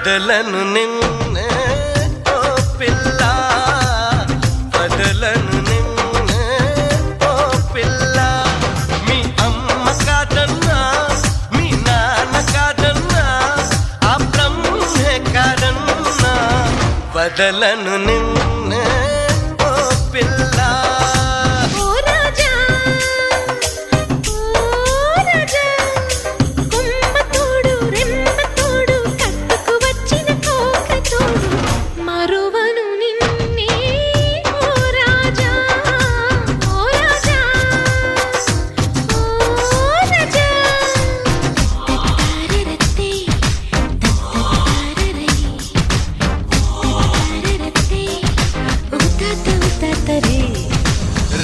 వదలను నిన్నే ఓ పిల్ల, వదలను నిన్నే ఓ పిల్ల. మీ అమ్మ కాదన్నా, మీ నాన్న కాదన్నా, ఆ బ్రహ్మే కాదన్నా, వదలను నిన్నే ఓ పిల్ల.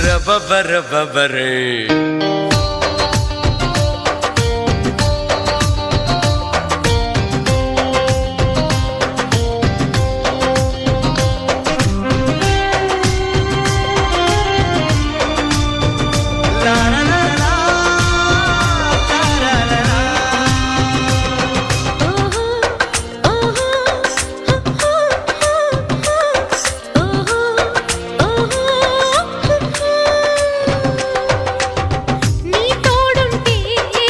రబబరే